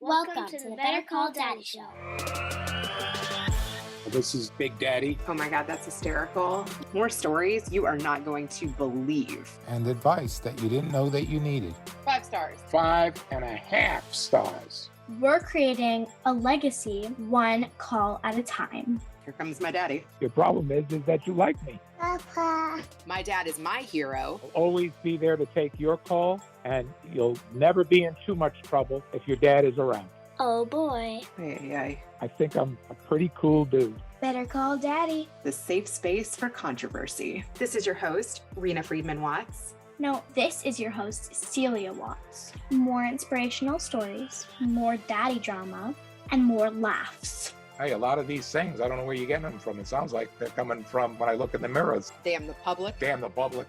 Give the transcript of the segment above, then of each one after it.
Welcome to the Better Call Daddy Show. This is Big Daddy. Oh my God, that's hysterical. More stories you are not going to believe. And advice that you didn't know that you needed. 5 stars. 5.5 stars. We're creating a legacy one call at a time. Here comes my daddy. Your problem is that you like me. Papa. My dad is my hero. I'll always be there to take your call, and you'll never be in too much trouble if your dad is around. Oh boy. I think I'm a pretty cool dude. Better Call Daddy. The safe space for controversy. This is your host, Rena Friedman Watts. No, this is your host, Celia Watts. More inspirational stories, more daddy drama, and more laughs. Hey, a lot of these things, I don't know where you're getting them from. It sounds like they're coming from when I look in the mirrors. Damn the public. Damn the public.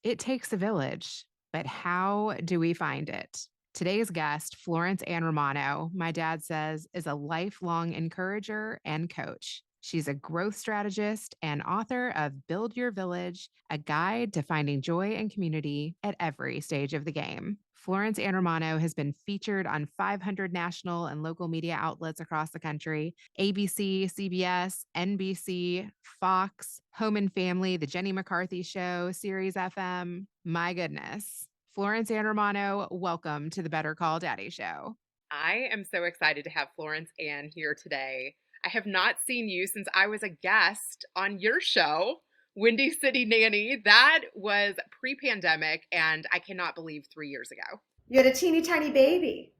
It takes a village, but how do we find it? Today's guest, Florence and Romano, my dad says, is a lifelong encourager and coach. She's a growth strategist and author of Build Your Village, a guide to finding joy and community at every stage of the game. Florence and Romano has been featured on 500 national and local media outlets across the country: ABC, CBS, NBC, Fox, Home and Family, The Jenny McCarthy Show, Sirius FM. My goodness. Florence and Romano, welcome to the Better Call Daddy Show. I am so excited to have Florence Ann here today. I have not seen you since I was a guest on your show, Windy Cindy Nanny. That was pre-pandemic, and I cannot believe 3 years ago. You had a teeny tiny baby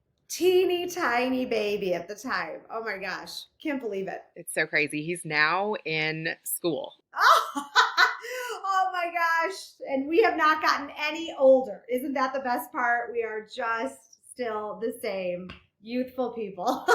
at the time. Oh my gosh. Can't believe it. It's so crazy. He's now in school. Oh my gosh. And we have not gotten any older. Isn't that the best part? We are just still the same youthful people.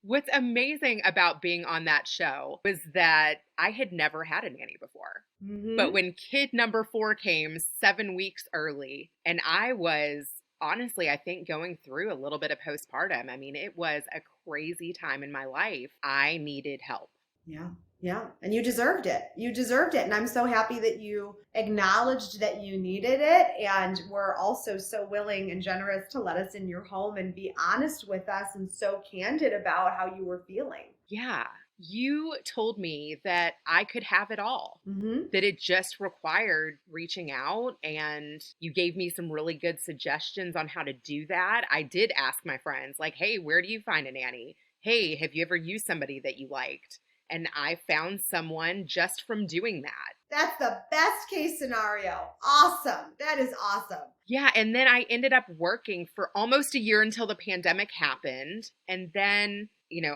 What's amazing about being on that show was that I had never had a nanny before. Mm-hmm. But when kid number 4 came 7 weeks early, and I was honestly, I think, going through a little bit of postpartum. I mean, it was a crazy time in my life. I needed help. Yeah. Yeah. And you deserved it. You deserved it. And I'm so happy that you acknowledged that you needed it. And were also so willing and generous to let us in your home and be honest with us and so candid about how you were feeling. Yeah. You told me that I could have it all, Mm-hmm. that it just required reaching out, and you gave me some really good suggestions on how to do that. I did ask my friends, like, hey, where do you find a nanny? Hey, have you ever used somebody that you liked? And I found someone just from doing that. That's the best case scenario. Awesome. That is awesome. Yeah. And then I ended up working for almost a year until the pandemic happened. And then,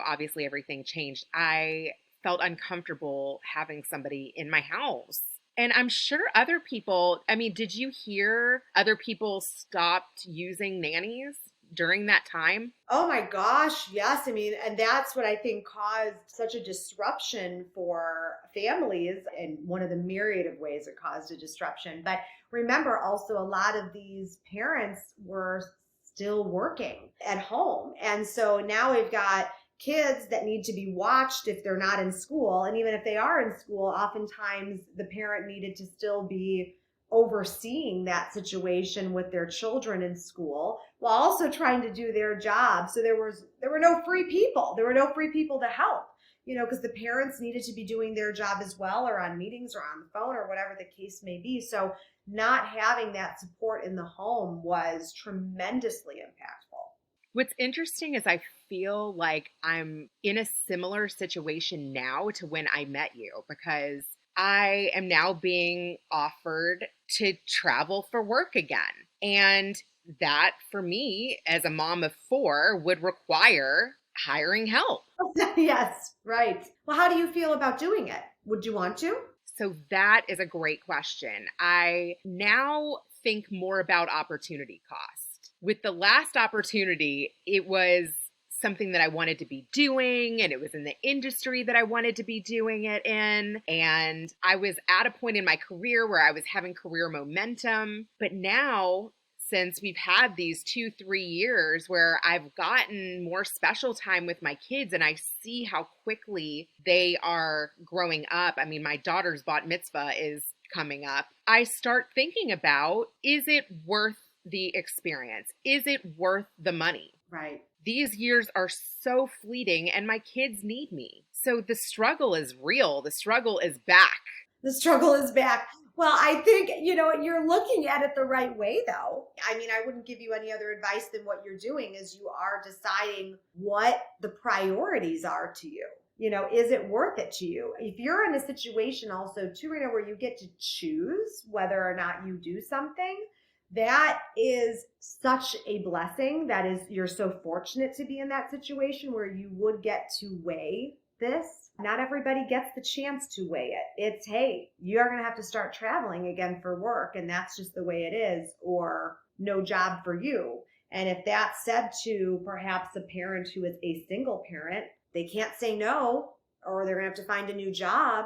obviously everything changed. I felt uncomfortable having somebody in my house. And I'm sure other people, did you hear other people stopped using nannies during that time? Oh my gosh, yes. And that's what I think caused such a disruption for families, and one of the myriad of ways it caused a disruption. But remember also, a lot of these parents were still working at home. And so now we've got kids that need to be watched if they're not in school. And even if they are in school, oftentimes the parent needed to still be overseeing that situation with their children in school while also trying to do their job. So there were no free people. There were no free people to help, because the parents needed to be doing their job as well, or on meetings or on the phone or whatever the case may be. So not having that support in the home was tremendously impactful. What's interesting is I feel like I'm in a similar situation now to when I met you, because I am now being offered to travel for work again. And that, for me, as a mom of 4, would require hiring help. Yes, right. Well, how do you feel about doing it? Would you want to? So that is a great question. I now think more about opportunity cost. With the last opportunity, it was something that I wanted to be doing, and it was in the industry that I wanted to be doing it in. And I was at a point in my career where I was having career momentum. But now, since we've had these 2-3 years where I've gotten more special time with my kids, and I see how quickly they are growing up. My daughter's bat mitzvah is coming up. I start thinking about, is it worth the experience? Is it worth the money? Right. These years are so fleeting and my kids need me. So the struggle is real. The struggle is back. The struggle is back. Well, I think, you're looking at it the right way, though. I mean, I wouldn't give you any other advice than what you're doing is you are deciding what the priorities are to you. Is it worth it to you? If you're in a situation also, too, Rena, where you get to choose whether or not you do something, that is such a blessing. You're so fortunate to be in that situation where you would get to weigh this. Not everybody gets the chance to weigh it. It's, hey, you're going to have to start traveling again for work, and that's just the way it is, or no job for you. And if that's said to perhaps a parent who is a single parent, they can't say no, or they're going to have to find a new job.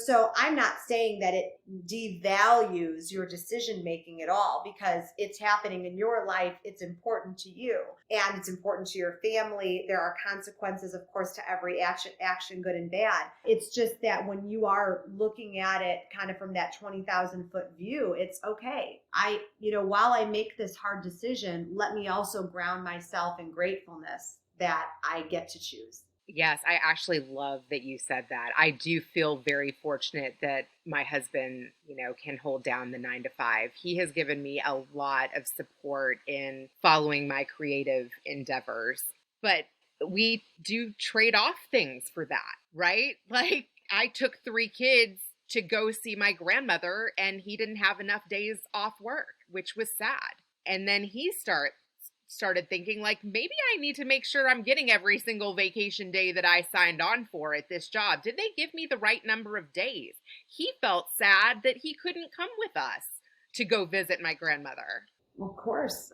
So I'm not saying that it devalues your decision making at all, because it's happening in your life. It's important to you and it's important to your family. There are consequences, of course, to every action, good and bad. It's just that when you are looking at it kind of from that 20,000 foot view, it's okay. While I make this hard decision, let me also ground myself in gratefulness that I get to choose. Yes, I actually love that you said that. I do feel very fortunate that my husband, can hold down the 9 to 5. He has given me a lot of support in following my creative endeavors, but we do trade off things for that, right? Like I took 3 kids to go see my grandmother and he didn't have enough days off work, which was sad. And then he started thinking like, maybe I need to make sure I'm getting every single vacation day that I signed on for at this job. Did they give me the right number of days? He felt sad that he couldn't come with us to go visit my grandmother. Of course,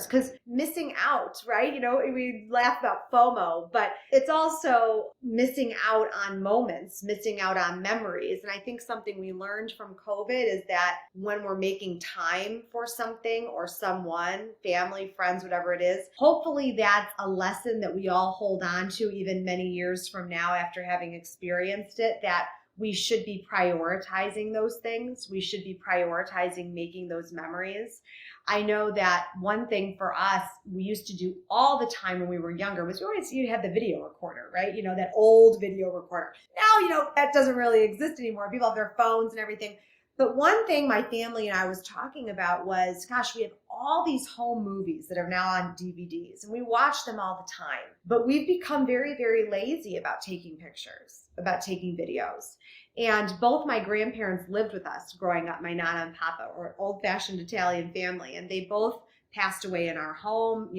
because missing out, right? We laugh about FOMO, but it's also missing out on moments, missing out on memories. And I think something we learned from COVID is that when we're making time for something or someone, family, friends, whatever it is, hopefully that's a lesson that we all hold on to even many years from now after having experienced it, that we should be prioritizing those things. We should be prioritizing making those memories. I know that one thing for us, we used to do all the time when we were younger was you had the video recorder, right? That old video recorder. Now, that doesn't really exist anymore. People have their phones and everything. But one thing my family and I was talking about was, gosh, we have all these home movies that are now on DVDs and we watch them all the time. But we've become very, very lazy about taking pictures, about taking videos. And both my grandparents lived with us growing up, my Nana and Papa, or old-fashioned Italian family. And they both passed away in our home,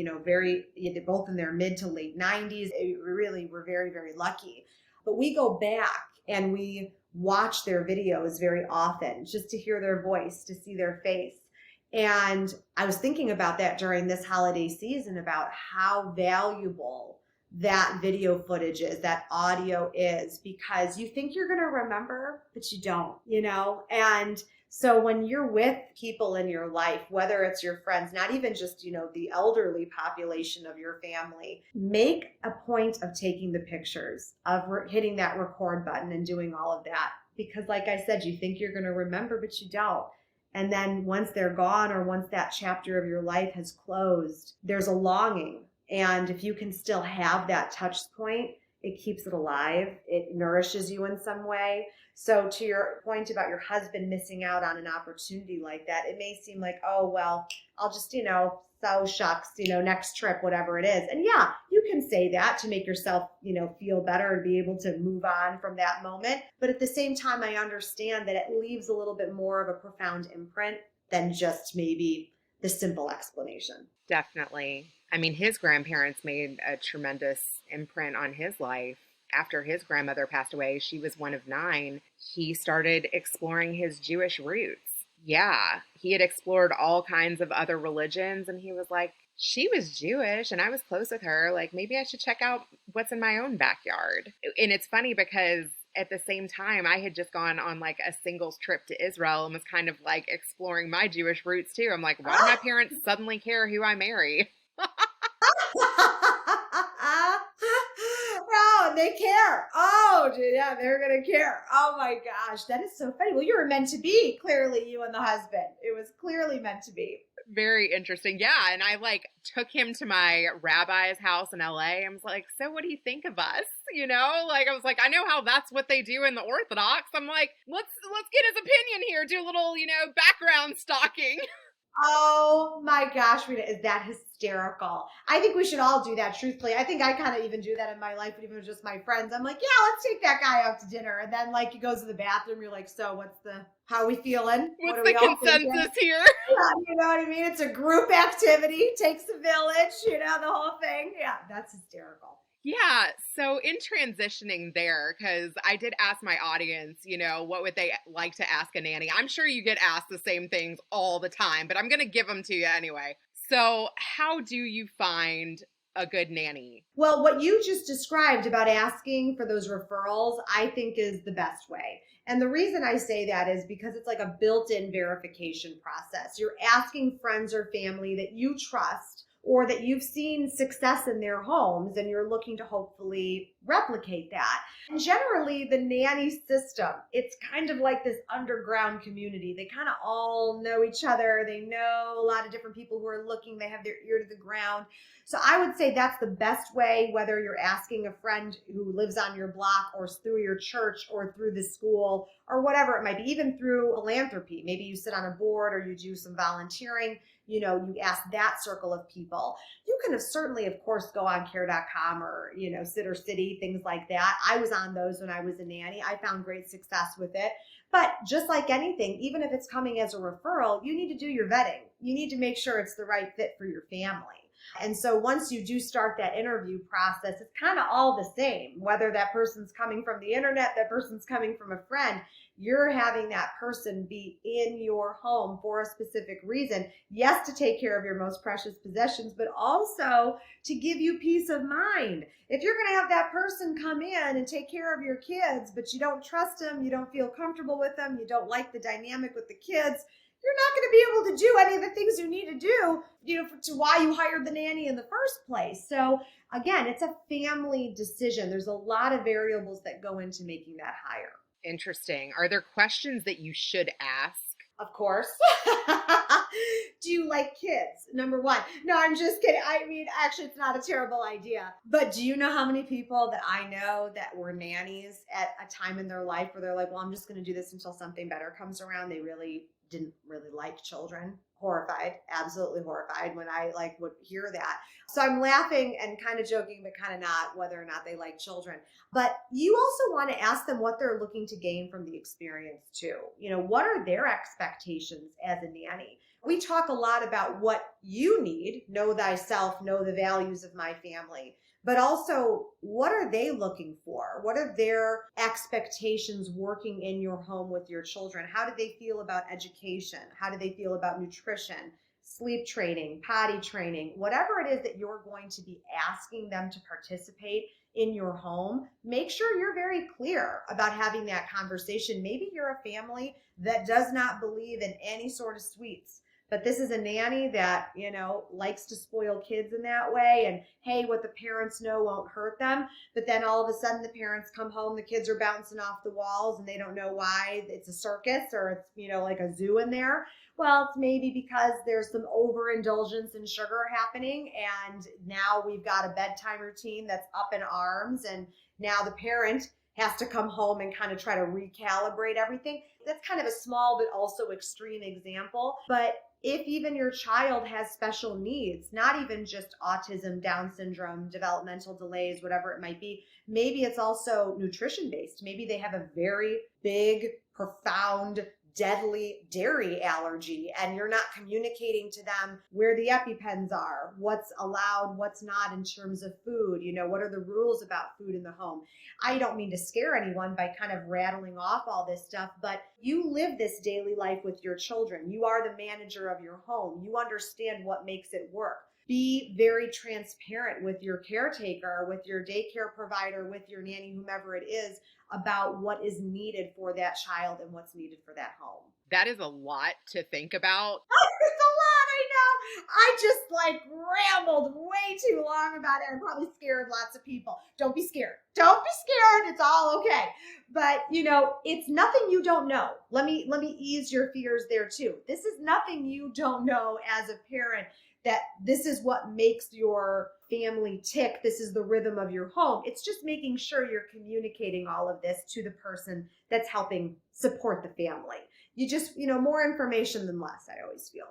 both in their mid to late 90s. We really were very, very lucky. But we go back and we watch their videos very often just to hear their voice, to see their face. And I was thinking about that during this holiday season, about how valuable that video footage is, that audio is, because you think you're going to remember, but you don't, And so when you're with people in your life, whether it's your friends, not even just, the elderly population of your family, make a point of taking the pictures, of hitting that record button and doing all of that. Because like I said, you think you're going to remember, but you don't. And then once they're gone, or once that chapter of your life has closed, there's a longing. And if you can still have that touch point, it keeps it alive. It nourishes you in some way. So to your point about your husband missing out on an opportunity like that, it may seem like, oh, well, I'll just, so shucks, next trip, whatever it is. And yeah, you can say that to make yourself, feel better and be able to move on from that moment. But at the same time, I understand that it leaves a little bit more of a profound imprint than just maybe the simple explanation. Definitely. I mean, his grandparents made a tremendous imprint on his life. After his grandmother passed away, she was one of 9. He started exploring his Jewish roots. Yeah, he had explored all kinds of other religions, and he was like, she was Jewish and I was close with her. Like, maybe I should check out what's in my own backyard. And it's funny because at the same time, I had just gone on like a singles trip to Israel and was kind of like exploring my Jewish roots too. I'm like, why do my parents suddenly care who I marry? Oh, they care. Oh, yeah, they're going to care. Oh my gosh, that is so funny. Well, you were meant to be, clearly, you and the husband. It was clearly meant to be. Very interesting. Yeah. And I like took him to my rabbi's house in LA. I was like, so what do you think of us? Like I was like, I know how that's what they do in the Orthodox. I'm like, let's get his opinion here, do a little, background stalking. Oh my gosh, Rita, is that hysterical? I think we should all do that, truthfully. I think I kind of even do that in my life, even with just my friends. I'm like, yeah, let's take that guy out to dinner. And then like he goes to the bathroom, you're like, so how are we feeling? What's What are the we all consensus thinking? here? Yeah, you know what I mean? It's a group activity, takes a village, the whole thing. Yeah, that's hysterical. Yeah. So in transitioning there, because I did ask my audience, what would they like to ask a nanny? I'm sure you get asked the same things all the time, but I'm going to give them to you anyway. So how do you find a good nanny? Well, what you just described about asking for those referrals, I think is the best way. And the reason I say that is because it's like a built-in verification process. You're asking friends or family that you trust or that you've seen success in their homes, and you're looking to hopefully replicate that. And generally, the nanny system, it's kind of like this underground community. They kind of all know each other. They know a lot of different people who are looking. They have their ear to the ground. So I would say that's the best way, whether you're asking a friend who lives on your block or through your church or through the school or whatever it might be, even through philanthropy. Maybe you sit on a board or you do some volunteering. You ask that circle of people. You can certainly, of course, go on care.com or, Sitter City, things like that. I was on those when I was a nanny. I found great success with it. But just like anything, even if it's coming as a referral, you need to do your vetting. You need to make sure it's the right fit for your family. And so once you do start that interview process, it's kind of all the same, whether that person's coming from the internet, that person's coming from a friend. You're having that person be in your home for a specific reason. Yes, to take care of your most precious possessions, but also to give you peace of mind. If you're going to have that person come in and take care of your kids, but you don't trust them, you don't feel comfortable with them, you don't like the dynamic with the kids, you're not going to be able to do any of the things you need to do, to why you hired the nanny in the first place. So again, it's a family decision. There's a lot of variables that go into making that hire. Interesting. Are there questions that you should ask? Of course. Do you like kids? Number one. No, I'm just kidding. I mean, actually, it's not a terrible idea. But do you know how many people that I know that were nannies at a time in their life where they're like, well, I'm just going to do this until something better comes around? They really didn't really like children. Horrified, absolutely horrified when I would hear that. So I'm laughing and kind of joking, but kind of not, whether or not they like children. But you also want to ask them what they're looking to gain from the experience too. What are their expectations as a nanny? We talk a lot about what you need, know thyself, know the values of my family. But also, what are they looking for? What are their expectations working in your home with your children? How do they feel about education? How do they feel about nutrition, sleep training, potty training? Whatever it is that you're going to be asking them to participate in your home, make sure you're very clear about having that conversation. Maybe you're a family that does not believe in any sort of sweets. But this is a nanny that, likes to spoil kids in that way. And hey, what the parents know won't hurt them. But then all of a sudden the parents come home, the kids are bouncing off the walls and they don't know why. It's a circus or it's, like a zoo in there. Well, it's maybe because there's some overindulgence in sugar happening. And now we've got a bedtime routine that's up in arms. And now the parent has to come home and kind of try to recalibrate everything. That's kind of a small but also extreme example. But if even your child has special needs, not even just autism, Down syndrome, developmental delays, whatever it might be, maybe it's also nutrition based. Maybe they have a very big, profound, deadly dairy allergy and you're not communicating to them where the EpiPens are, what's allowed, what's not in terms of food, what are the rules about food in the home. I don't mean to scare anyone by kind of rattling off all this stuff, but you live this daily life with your children. You are the manager of your home. You understand what makes it work. Be very transparent with your caretaker, with your daycare provider, with your nanny, whomever it is, about what is needed for that child and what's needed for that home. That is a lot to think about. It's a lot, I know. I just like rambled way too long about it. I probably scared lots of people. Don't be scared. Don't be scared. It's all okay. But it's nothing you don't know. Let me ease your fears there too. This is nothing you don't know as a parent, that this is what makes your family tick. This is the rhythm of your home. It's just making sure you're communicating all of this to the person that's helping support the family. You just, more information than less, I always feel.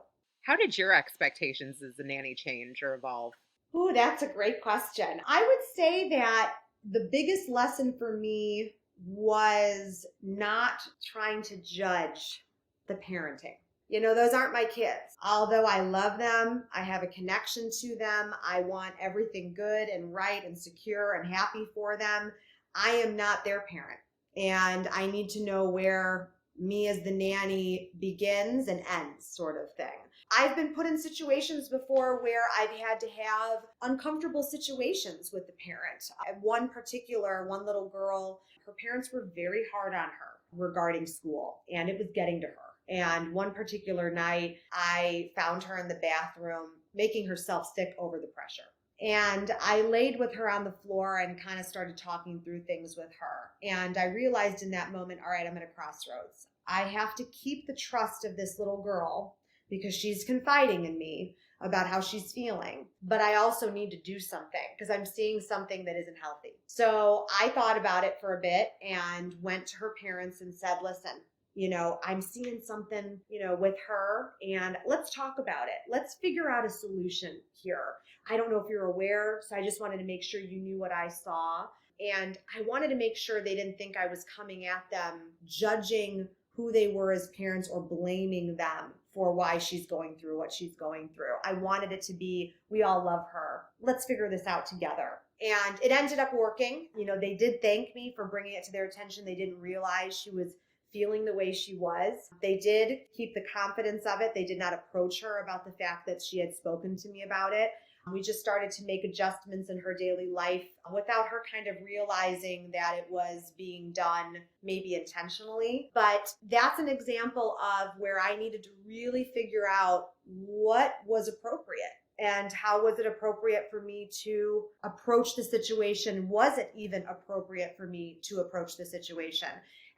How did your expectations as a nanny change or evolve? Ooh, that's a great question. I would say that the biggest lesson for me was not trying to judge the parenting. Those aren't my kids. Although I love them, I have a connection to them. I want everything good and right and secure and happy for them. I am not their parent. And I need to know where me as the nanny begins and ends, sort of thing. I've been put in situations before where I've had to have uncomfortable situations with the parent. One little girl, her parents were very hard on her regarding school, and it was getting to her. And one particular night, I found her in the bathroom making herself sick over the pressure. And I laid with her on the floor and kind of started talking through things with her. And I realized in that moment, all right, I'm at a crossroads. I have to keep the trust of this little girl because she's confiding in me about how she's feeling. But I also need to do something because I'm seeing something that isn't healthy. So I thought about it for a bit and went to her parents and said, listen, I'm seeing something, with her, and let's talk about it. Let's figure out a solution here. I don't know if you're aware, so I just wanted to make sure you knew what I saw. And I wanted to make sure they didn't think I was coming at them, judging who they were as parents or blaming them for why she's going through what she's going through. I wanted it to be, we all love her. Let's figure this out together. And it ended up working. They did thank me for bringing it to their attention. They didn't realize she was feeling the way she was. They did keep the confidence of it. They did not approach her about the fact that she had spoken to me about it. We just started to make adjustments in her daily life without her kind of realizing that it was being done maybe intentionally. But that's an example of where I needed to really figure out what was appropriate and how was it appropriate for me to approach the situation. Was it even appropriate for me to approach the situation?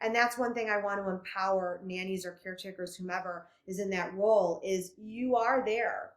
And that's one thing I want to empower nannies or caretakers, whomever is in that role, is you are there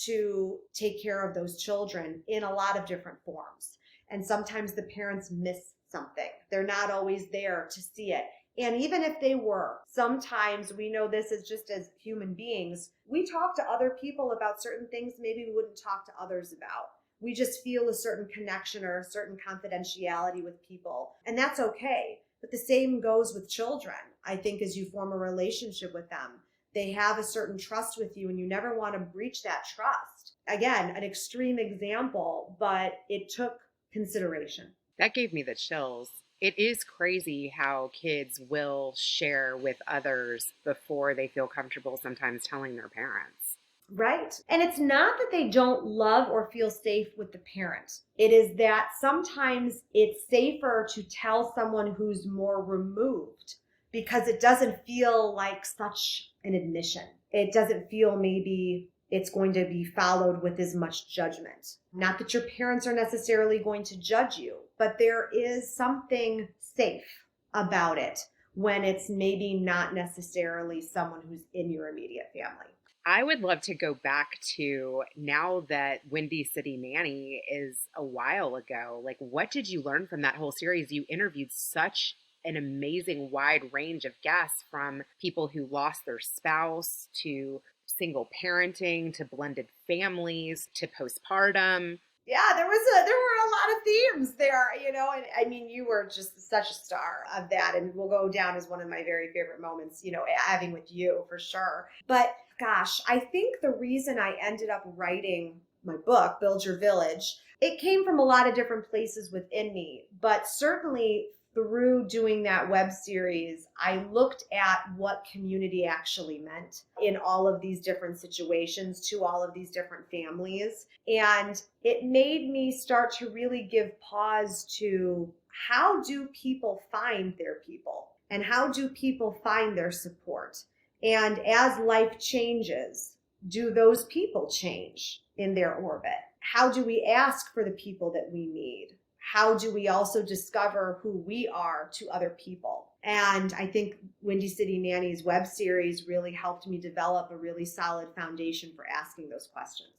to take care of those children in a lot of different forms. And sometimes the parents miss something. They're not always there to see it. And even if they were, sometimes we know this is just as human beings. We talk to other people about certain things maybe we wouldn't talk to others about. We just feel a certain connection or a certain confidentiality with people. And that's okay. But the same goes with children. I think as you form a relationship with them, they have a certain trust with you and you never want to breach that trust. Again, an extreme example, but it took consideration. That gave me the chills. It is crazy how kids will share with others before they feel comfortable sometimes telling their parents. Right. And it's not that they don't love or feel safe with the parent. It is that sometimes it's safer to tell someone who's more removed because it doesn't feel like such an admission. It doesn't feel maybe it's going to be followed with as much judgment. Not that your parents are necessarily going to judge you, but there is something safe about it when it's maybe not necessarily someone who's in your immediate family. I would love to go back to now that Windy City Nanny is a while ago. Like, what did you learn from that whole series? You interviewed such an amazing wide range of guests, from people who lost their spouse to single parenting to blended families to postpartum. Yeah, there were a lot of themes there, and I mean, you were just such a star of that, and will go down as one of my very favorite moments, having with you for sure. But gosh, I think the reason I ended up writing my book, Build Your Village, it came from a lot of different places within me, but certainly through doing that web series, I looked at what community actually meant in all of these different situations to all of these different families. And it made me start to really give pause to how do people find their people and how do people find their support? And as life changes, do those people change in their orbit? How do we ask for the people that we need? How do we also discover who we are to other people? And I think Windy City Nanny's web series really helped me develop a really solid foundation for asking those questions.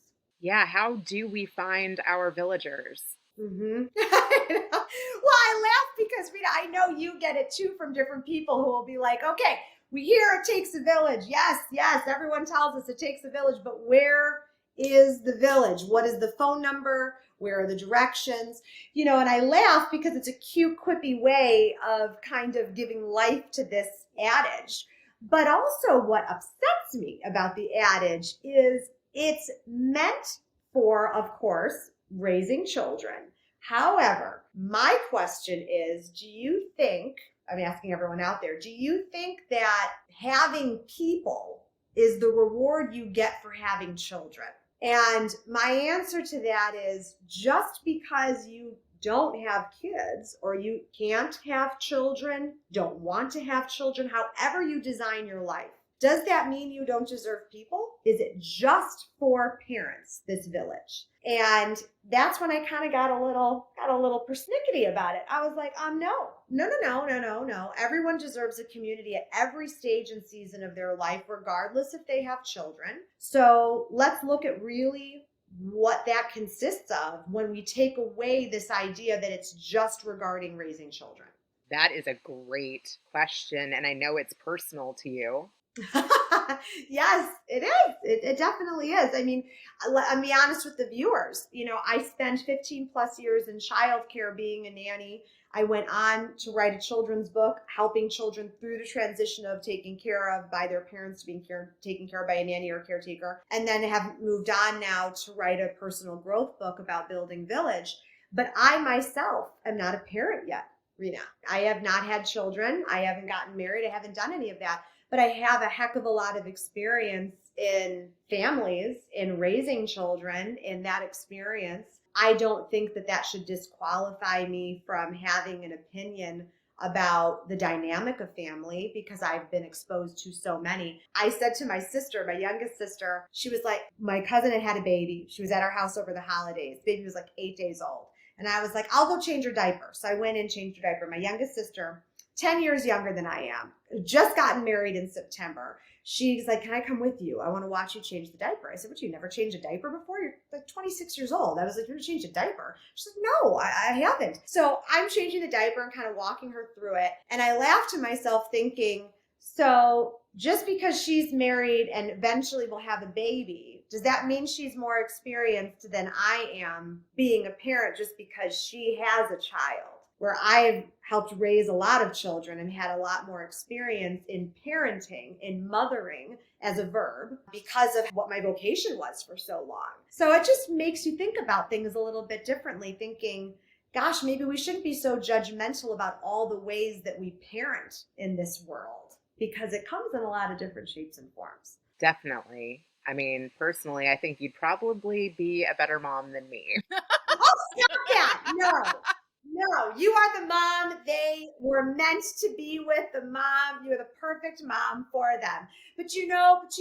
Yeah, how do we find our villagers? Mm-hmm. Well, I laugh because Rita, I know you get it too from different people who will be like, okay, we hear it takes a village. Yes, yes, everyone tells us it takes a village, but where is the village? What is the phone number? Where are the directions? And I laugh because it's a cute, quippy way of kind of giving life to this adage. But also what upsets me about the adage is it's meant for, of course, raising children. However, my question is, do you think, I'm asking everyone out there, do you think that having people is the reward you get for having children? And my answer to that is, just because you don't have kids or you can't have children, don't want to have children, however you design your life, does that mean you don't deserve people? Is it just for parents, this village? And that's when I kind of got a little persnickety about it. I was like, no. Everyone deserves a community at every stage and season of their life, regardless if they have children. So let's look at really what that consists of when we take away this idea that it's just regarding raising children. That is a great question, and I know it's personal to you. Yes, it is. It definitely is. I mean, I'll be honest with the viewers. I spent 15 plus years in childcare being a nanny. I went on to write a children's book, helping children through the transition of taken care of by their parents to being taken care of by a nanny or caretaker, and then have moved on now to write a personal growth book about building village. But I myself am not a parent yet, Rena. I have not had children. I haven't gotten married. I haven't done any of that. But I have a heck of a lot of experience in families, in raising children, in that experience. I don't think that should disqualify me from having an opinion about the dynamic of family because I've been exposed to so many. I said to my sister, my youngest sister, she was like, my cousin had a baby. She was at our house over the holidays. Baby was like 8 days old. And I was like, I'll go change her diaper. So I went and changed her diaper. My youngest sister, 10 years younger than I am, just gotten married in September. She's like, can I come with you? I want to watch you change the diaper. I said, what, you never changed a diaper before? You're like 26 years old. I was like, you're going to change a diaper? She's like, no, I haven't. So I'm changing the diaper and kind of walking her through it. And I laughed to myself thinking, so just because she's married and eventually will have a baby, does that mean she's more experienced than I am being a parent just because she has a child? Where I've helped raise a lot of children and had a lot more experience in parenting, in mothering as a verb, because of what my vocation was for so long. So it just makes you think about things a little bit differently, thinking, gosh, maybe we shouldn't be so judgmental about all the ways that we parent in this world, because it comes in a lot of different shapes and forms. Definitely. I mean, personally, I think you'd probably be a better mom than me. Oh, stop that. No, you are the mom they were meant to be with, the mom. You're the perfect mom for them. But to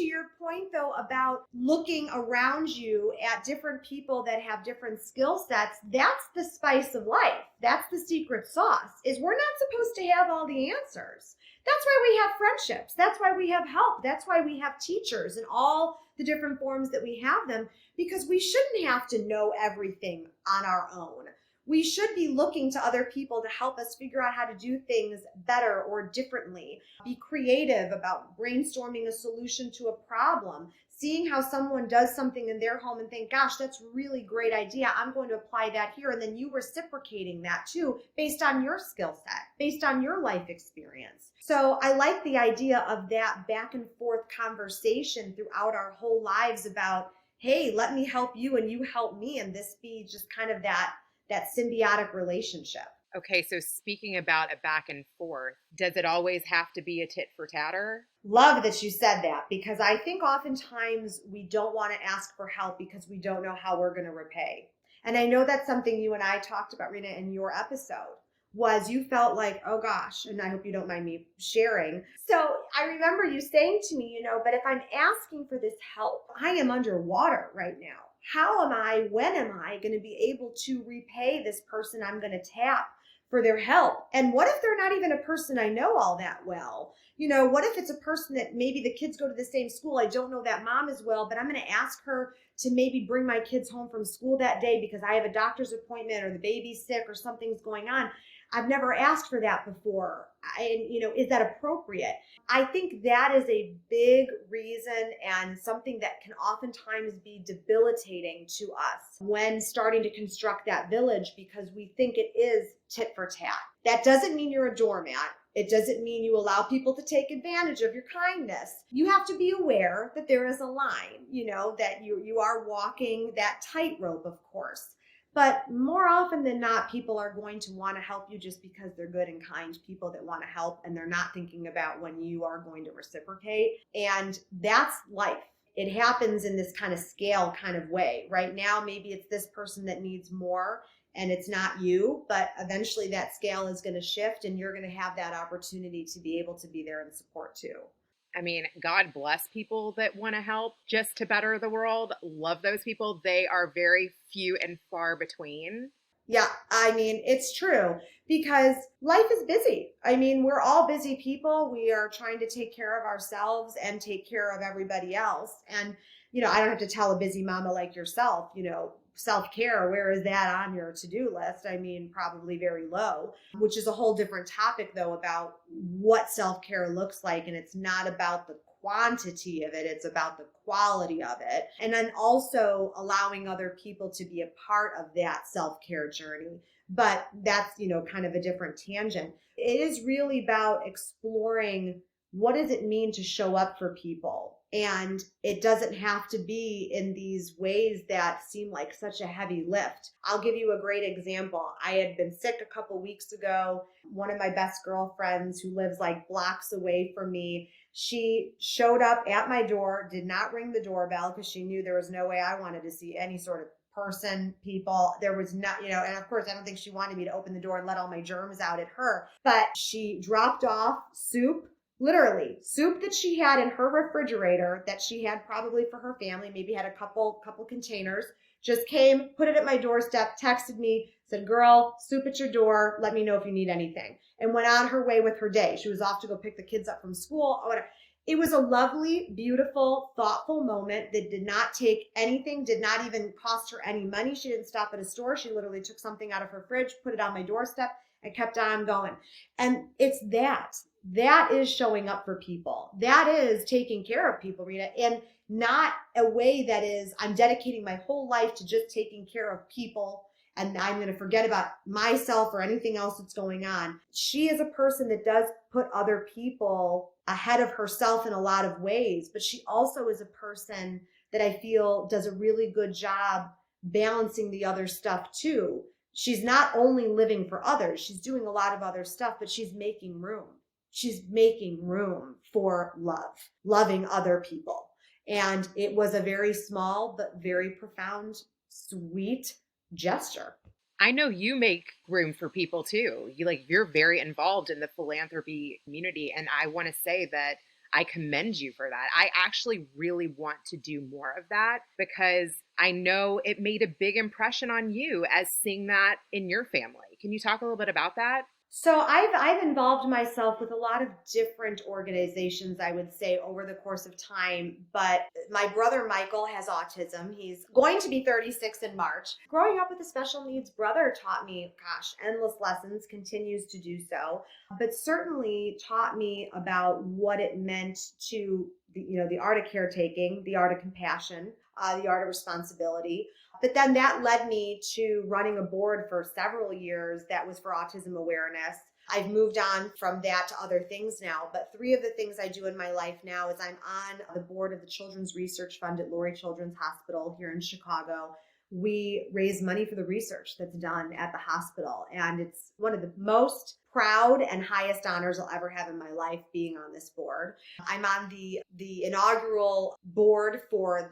your point, though, about looking around you at different people that have different skill sets, that's the spice of life. That's the secret sauce, is we're not supposed to have all the answers. That's why we have friendships. That's why we have help. That's why we have teachers and all the different forms that we have them, because we shouldn't have to know everything on our own. We should be looking to other people to help us figure out how to do things better or differently. Be creative about brainstorming a solution to a problem, seeing how someone does something in their home and think, gosh, that's a really great idea. I'm going to apply that here. And then you reciprocating that too, based on your skill set, based on your life experience. So I like the idea of that back and forth conversation throughout our whole lives about, hey, let me help you and you help me. And this be just kind of that symbiotic relationship. Okay, so speaking about a back and forth, does it always have to be a tit for tatter? Love that you said that, because I think oftentimes we don't want to ask for help because we don't know how we're going to repay. And I know that's something you and I talked about, Rena, in your episode. was you felt like, oh gosh, and I hope you don't mind me sharing. So I remember you saying to me, but if I'm asking for this help, I am underwater right now. When am I going to be able to repay this person I'm going to tap for their help? And what if they're not even a person I know all that well? What if it's a person that maybe the kids go to the same school? I don't know that mom as well, but I'm going to ask her to maybe bring my kids home from school that day because I have a doctor's appointment or the baby's sick or something's going on. I've never asked for that before. Is that appropriate? I think that is a big reason and something that can oftentimes be debilitating to us when starting to construct that village because we think it is tit for tat. That doesn't mean you're a doormat. It doesn't mean you allow people to take advantage of your kindness. You have to be aware that there is a line, that you are walking that tightrope, of course. But more often than not, people are going to want to help you just because they're good and kind people that want to help, and they're not thinking about when you are going to reciprocate. And that's life. It happens in this kind of scale kind of way. Right now, maybe it's this person that needs more and it's not you, but eventually that scale is going to shift and you're going to have that opportunity to be able to be there and support too. I mean, God bless people that want to help just to better the world. Love those people. They are very few and far between. Yeah, it's true because life is busy. We're all busy people. We are trying to take care of ourselves and take care of everybody else. And, I don't have to tell a busy mama like yourself, self-care, where is that on your to-do list? Probably very low, which is a whole different topic though about what self-care looks like. And it's not about the quantity of it, it's about the quality of it. And then also allowing other people to be a part of that self-care journey. But that's, kind of a different tangent. It is really about exploring what does it mean to show up for people? And it doesn't have to be in these ways that seem like such a heavy lift. I'll give you a great example. I had been sick a couple weeks ago. One of my best girlfriends who lives like blocks away from me, she showed up at my door, did not ring the doorbell because she knew there was no way I wanted to see any sort of person, people. There was not, and of course, I don't think she wanted me to open the door and let all my germs out at her. But she dropped off soup. Literally, soup that she had in her refrigerator that she had probably for her family, maybe had a couple containers, just came, put it at my doorstep, texted me, said, girl, soup at your door. Let me know if you need anything. And went on her way with her day. She was off to go pick the kids up from school or whatever. It was a lovely, beautiful, thoughtful moment that did not take anything, did not even cost her any money. She didn't stop at a store. She literally took something out of her fridge, put it on my doorstep, and kept on going. And it's that is showing up for people. That is taking care of people, Rita, and not a way that is, I'm dedicating my whole life to just taking care of people and I'm going to forget about myself or anything else that's going on. She is a person that does put other people ahead of herself in a lot of ways, but she also is a person that I feel does a really good job balancing the other stuff too. She's not only living for others, she's doing a lot of other stuff, but she's making room. She's making room for love, loving other people. And it was a very small, but very profound, sweet gesture. I know you make room for people too. You're very involved in the philanthropy community. And I want to say that I commend you for that. I actually really want to do more of that because I know it made a big impression on you as seeing that in your family. Can you talk a little bit about that? So I've involved myself with a lot of different organizations, I would say, over the course of time. But my brother Michael has autism. He's going to be 36 in March. Growing up with a special needs brother taught me, endless lessons, continues to do so, but certainly taught me about what it meant to, the art of caretaking, the art of compassion, the art of responsibility. But then that led me to running a board for several years that was for autism awareness. I've moved on from that to other things now, but 3 of the things I do in my life now is I'm on the board of the Children's Research Fund at Lurie Children's Hospital here in Chicago. we raise money for the research that's done at the hospital. And it's one of the most proud and highest honors I'll ever have in my life being on this board. I'm on the inaugural board for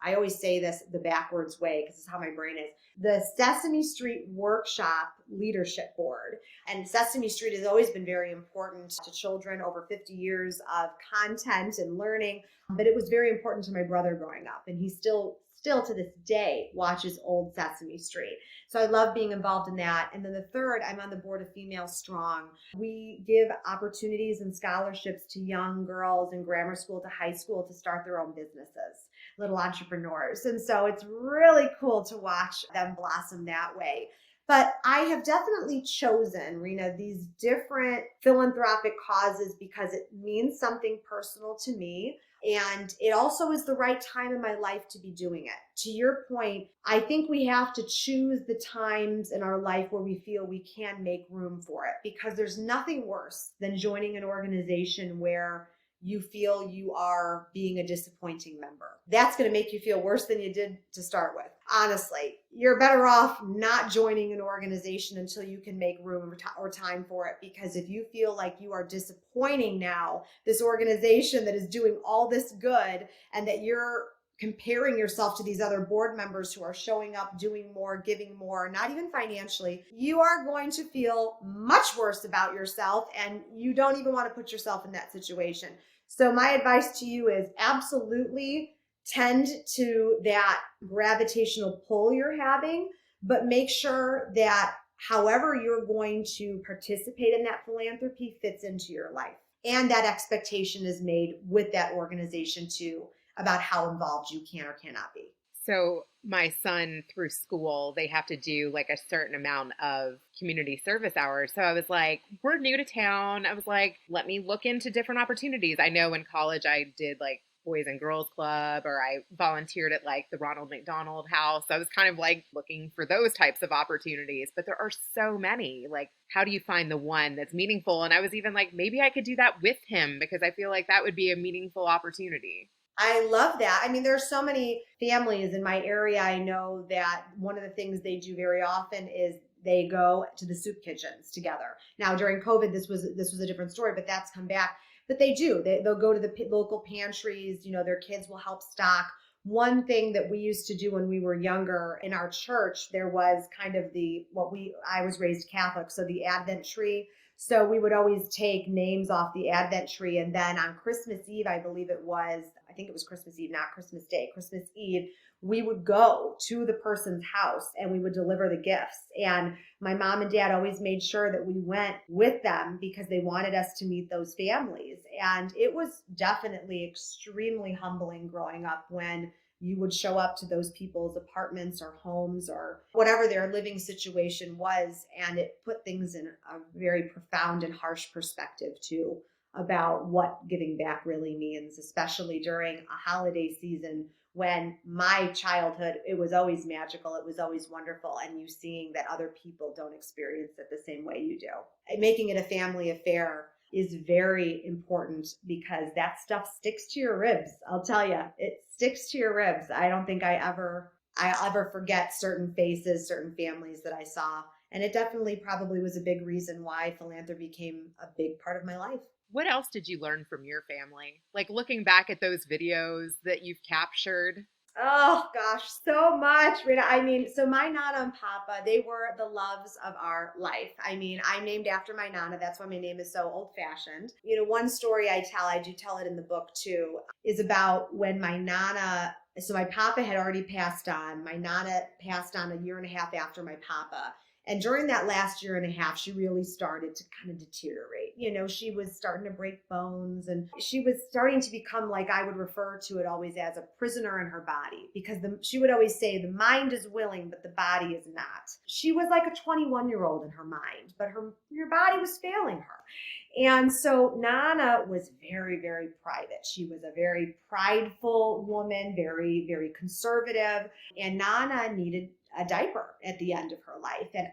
I always say this the backwards way because it's how my brain is, the Sesame Street Workshop Leadership Board. And Sesame Street has always been very important to children, over 50 years of content and learning. But it was very important to my brother growing up. And he still to this day watches old Sesame Street. So I love being involved in that. And then the third, I'm on the board of Female Strong. We give opportunities and scholarships to young girls in grammar school to high school to start their own businesses, little entrepreneurs. And so it's really cool to watch them blossom that way. But I have definitely chosen, Rena, these different philanthropic causes because it means something personal to me. And it also is the right time in my life to be doing it. To your point, I think we have to choose the times in our life where we feel we can make room for it, because there's nothing worse than joining an organization where you feel you are being a disappointing member. That's going to make you feel worse than you did to start with. Honestly, you're better off not joining an organization until you can make room or time for it. Because if you feel like you are disappointing now this organization that is doing all this good, and that you're comparing yourself to these other board members who are showing up, doing more, giving more, not even financially, you are going to feel much worse about yourself, and you don't even want to put yourself in that situation. So my advice to you is absolutely tend to that gravitational pull you're having, but make sure that however you're going to participate in that philanthropy fits into your life. And that expectation is made with that organization too, about how involved you can or cannot be. So my son, through school, they have to do like a certain amount of community service hours. So I was like, we're new to town. I was like, let me look into different opportunities. I know in college I did like Boys and Girls Club, or I volunteered at like the Ronald McDonald House. I was kind of like looking for those types of opportunities, but there are so many. Like, how do you find the one that's meaningful? And I was even like, maybe I could do that with him, because I feel like that would be a meaningful opportunity. I love that. I mean, there's so many families in my area. I know that one of the things they do very often is they go to the soup kitchens together. Now, during COVID, this was a different story, but that's come back. But they do. They'll go to the local pantries. You know, their kids will help stock. One thing that we used to do when we were younger in our church, there was kind of I was raised Catholic, so the Advent tree. So we would always take names off the Advent tree. And then on Christmas Eve, I think it was Christmas Eve, not Christmas Day, Christmas Eve, we would go to the person's house and we would deliver the gifts. And my mom and dad always made sure that we went with them because they wanted us to meet those families. And it was definitely extremely humbling growing up when you would show up to those people's apartments or homes or whatever their living situation was. And it put things in a very profound and harsh perspective too, about what giving back really means, especially during a holiday season when my childhood, it was always magical. It was always wonderful. And you seeing that other people don't experience it the same way you do. And making it a family affair is very important because that stuff sticks to your ribs. I'll tell you, it sticks to your ribs. I don't think I'll ever forget certain faces, certain families that I saw. And it definitely probably was a big reason why philanthropy became a big part of my life. What else did you learn from your family? Like looking back at those videos that you've captured? Oh gosh, so much, Rita. I mean, so my Nana and Papa, they were the loves of our life. I mean, I'm named after my Nana. That's why my name is so old fashioned. You know, one story I do tell it in the book too, is about when my Nana, so my Papa had already passed on. My Nana passed on a year and a half after my Papa. And during that last year and a half, she really started to kind of deteriorate. You know, she was starting to break bones and she was starting to become, like I would refer to it always as, a prisoner in her body, because she would always say the mind is willing, but the body is not. She was like a 21-year-old in her mind, but her body was failing her. And so Nana was very, very private. She was a very prideful woman, very, very conservative. And Nana needed a diaper at the end of her life. And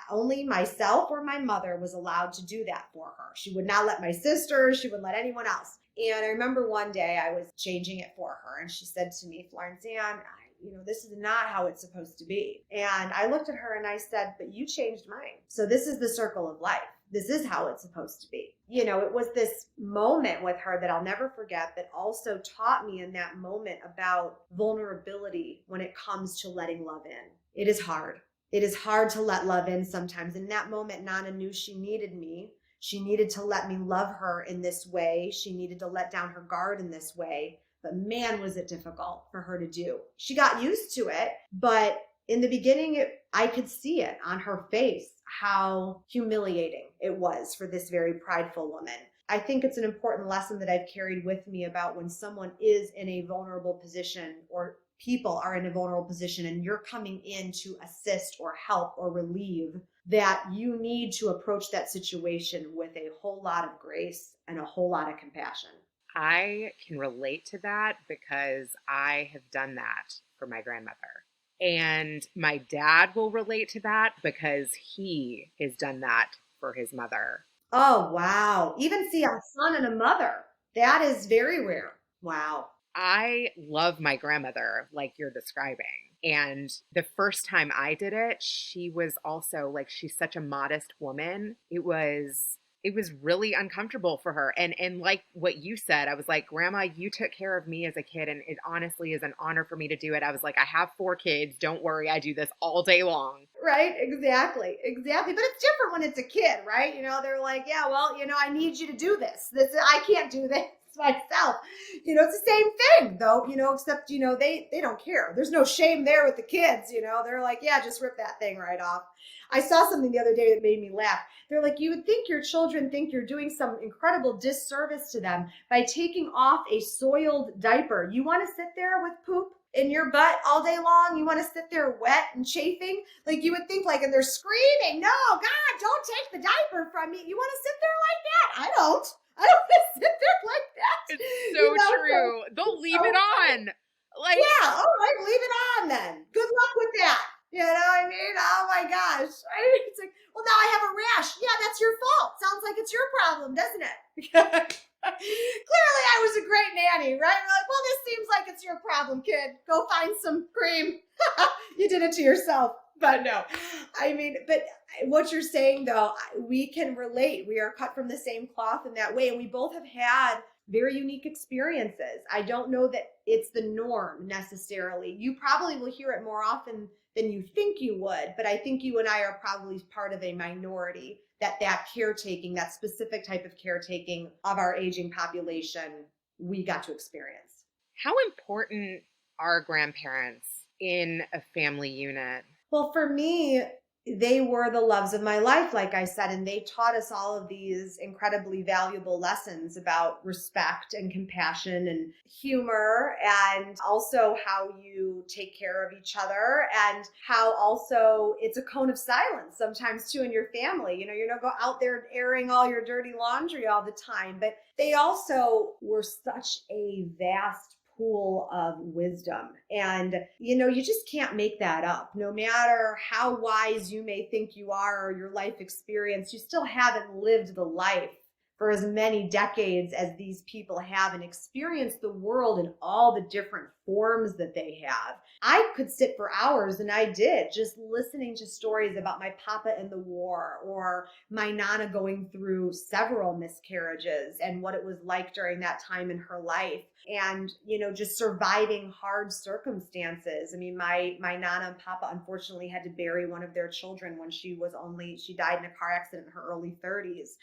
only myself or my mother was allowed to do that for her. She would not let my sisters, she wouldn't let anyone else. And I remember one day I was changing it for her and she said to me, Florence Ann, this is not how it's supposed to be. And I looked at her and I said, but you changed mine. So this is the circle of life. This is how it's supposed to be. It was this moment with her that I'll never forget, that also taught me in that moment about vulnerability when it comes to letting love in. It is hard. It is hard to let love in sometimes. In that moment, Nana knew she needed me. She needed to let me love her in this way. She needed to let down her guard in this way. But man, was it difficult for her to do. She got used to it, but in the beginning, I could see it on her face, how humiliating it was for this very prideful woman. I think it's an important lesson that I've carried with me about when someone is in a vulnerable position, or people are in a vulnerable position, and you're coming in to assist or help or relieve, that you need to approach that situation with a whole lot of grace and a whole lot of compassion. I can relate to that because I have done that for my grandmother. And my dad will relate to that because he has done that for his mother. Oh, wow. Even see a son and a mother. That is very rare. Wow. I love my grandmother like you're describing. And the first time I did it, she was also like, she's such a modest woman. It was really uncomfortable for her. And like what you said, I was like, Grandma, you took care of me as a kid. And it honestly is an honor for me to do it. I was like, I have 4 kids. Don't worry. I do this all day long. Right. Exactly. But it's different when it's a kid, right? They're like, yeah, well, I need you to do this. I can't do this myself. It's the same thing though, except, they don't care. There's no shame there with the kids, they're like, yeah, just rip that thing right off. I saw something the other day that made me laugh. They're like, you would think your children think you're doing some incredible disservice to them by taking off a soiled diaper. You want to sit there with poop in your butt all day long? You want to sit there wet and chafing? Like you would think, and they're screaming, no, God, don't take the diaper from me. You want to sit there like that? I don't want to sit there like that. It's so true. They'll leave it on. Like, yeah, all right, leave it on then. Good luck with that. You know what I mean? Oh my gosh. It's like, well, now I have a rash. Yeah, that's your fault. Sounds like it's your problem, doesn't it? Clearly I was a great nanny, right? We're like, well, this seems like it's your problem, kid. Go find some cream. You did it to yourself. But no, but what you're saying though, we can relate. We are cut from the same cloth in that way. And we both have had very unique experiences. I don't know that it's the norm necessarily. You probably will hear it more often than you think you would, but I think you and I are probably part of a minority that caretaking, that specific type of caretaking of our aging population, we got to experience. How important are grandparents in a family unit? Well, for me, they were the loves of my life, like I said, and they taught us all of these incredibly valuable lessons about respect and compassion and humor, and also how you take care of each other, and how also it's a cone of silence sometimes too in your family. You don't go out there airing all your dirty laundry all the time, but they also were such a vast pool of wisdom. And, you just can't make that up. No matter how wise you may think you are or your life experience, you still haven't lived the life for as many decades as these people have and experienced the world in all the different forms that they have. I could sit for hours, and I did, just listening to stories about my papa in the war, or my nana going through several miscarriages and what it was like during that time in her life. And, just surviving hard circumstances. My nana and papa unfortunately had to bury one of their children when she died in a car accident in her early 30s.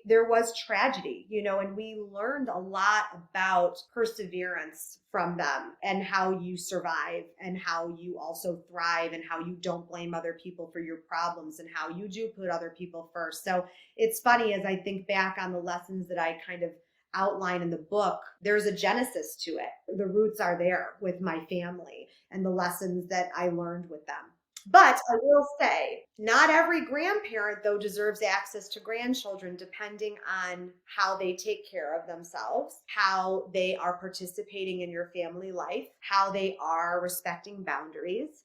There was tragedy, and we learned a lot about perseverance from them, and how you survive, and how you also thrive, and how you don't blame other people for your problems, and how you do put other people first. So it's funny, as I think back on the lessons that I kind of outline in the book, there's a genesis to it. The roots are there with my family and the lessons that I learned with them. But I will say, not every grandparent, though, deserves access to grandchildren, depending on how they take care of themselves, how they are participating in your family life, how they are respecting boundaries.